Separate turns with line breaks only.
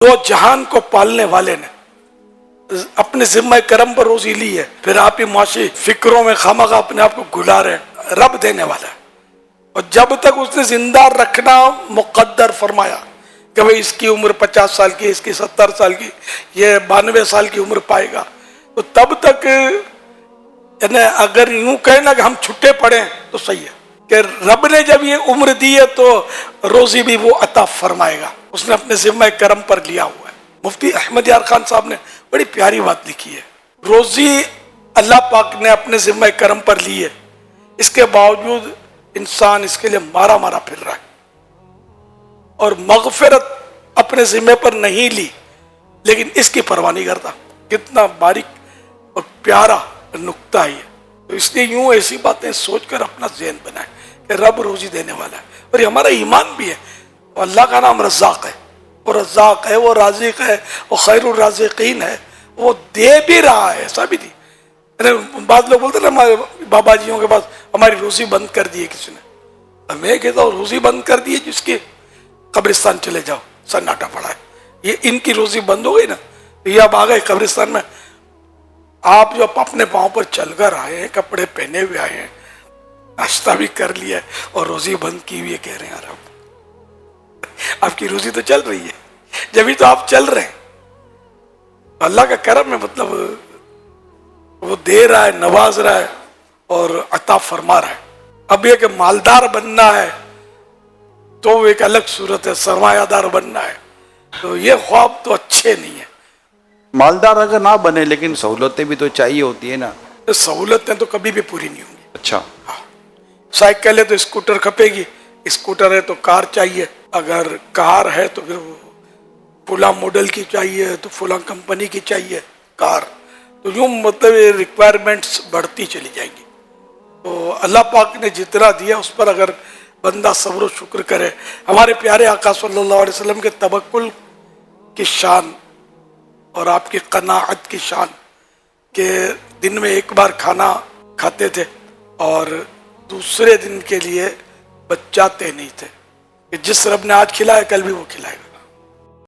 دو جہان کو پالنے والے نے اپنے ذمہ کرم پر روزی لی ہے، پھر آپ ہی معاشی فکروں میں خامخواہ اپنے آپ کو گھلا رہے ہیں۔ رب دینے والا ہے، اور جب تک اس نے زندہ رکھنا مقدر فرمایا کہ بھئی اس کی عمر 50 سال کی، اس کی 70 سال کی، یہ 92 سال کی عمر پائے گا، تو تب تک یعنی اگر یوں کہیں نا کہ ہم چھٹے پڑے ہیں تو صحیح ہے کہ رب نے جب یہ عمر دی ہے تو روزی بھی وہ عطا فرمائے گا، اس نے اپنے ذمہ کرم پر لیا ہوا ہے۔ مفتی احمد یار خان صاحب نے بڑی پیاری بات لکھی ہے، روزی اللہ پاک نے اپنے ذمہ کرم پر لی ہے، اس کے باوجود انسان اس کے لیے مارا مارا پھر رہا ہے، اور مغفرت اپنے ذمہ پر نہیں لی لیکن اس کی پرواہ نہیں کرتا۔ کتنا باریک اور پیارا نقطہ ہے یہ۔ تو اس لیے یوں ایسی باتیں سوچ کر اپنا ذہن بنائیں کہ رب روزی دینے والا ہے، اور یہ ہمارا ایمان بھی ہے۔ اللہ کا نام رزاق ہے، وہ رزاق ہے، وہ رازق ہے، وہ خیر الرازقین ہے، وہ دے بھی رہا ہے، ایسا بھی نہیں۔ بعض لوگ بولتے ہیں نا بابا جیوں کے پاس ہماری روزی بند کر دی ہے کسی نے، میں کہتا ہوں روزی بند کر دی ہے جس کی قبرستان چلے جاؤ، سناٹا پڑا ہے، یہ ان کی روزی بند ہو گئی نا، یہ اب آ گئے قبرستان میں۔ آپ جو اپنے پاؤں پر چل کر آئے ہیں، کپڑے پہنے ہوئے آئے ہیں، ناشتہ بھی کر لیا ہے اور روزی بند کی ہوئی ہے، کہہ رہے ہیں یار آپ کی روزی تو چل رہی ہے، جبھی تو آپ چل رہے ہیں۔ اللہ کا کرم ہے، مطلب وہ دے رہا ہے، نواز رہا ہے اور عطا فرما رہا ہے۔ اب یہ کہ مالدار بننا ہے تو ایک الگ صورت ہے، سرمایہ دار بننا ہے تو یہ خواب تو اچھے نہیں ہیں۔
مالدار اگر نہ بنے لیکن سہولتیں بھی تو چاہیے ہوتی ہے نا۔
سہولتیں تو کبھی بھی پوری نہیں ہوں گی۔
اچھا،
سائیکل ہے تو اسکوٹر کھپے گی، اسکوٹر ہے تو کار چاہیے، اگر کار ہے تو پھر فلاں ماڈل کی چاہیے تو فلاں کمپنی کی چاہیے کار، تو یوں مطلب ریکوائرمنٹس بڑھتی چلی جائیں گی۔ تو اللہ پاک نے جتنا دیا اس پر اگر بندہ صبر و شکر کرے، ہمارے پیارے آقا صلی اللہ علیہ وسلم کے توکل کی شان اور آپ کی قناعت کی شان کہ دن میں ایک بار کھانا کھاتے تھے اور دوسرے دن کے لیے بچاتے نہیں تھے کہ جس رب نے آج کھلایا کل بھی وہ کھلائے گا۔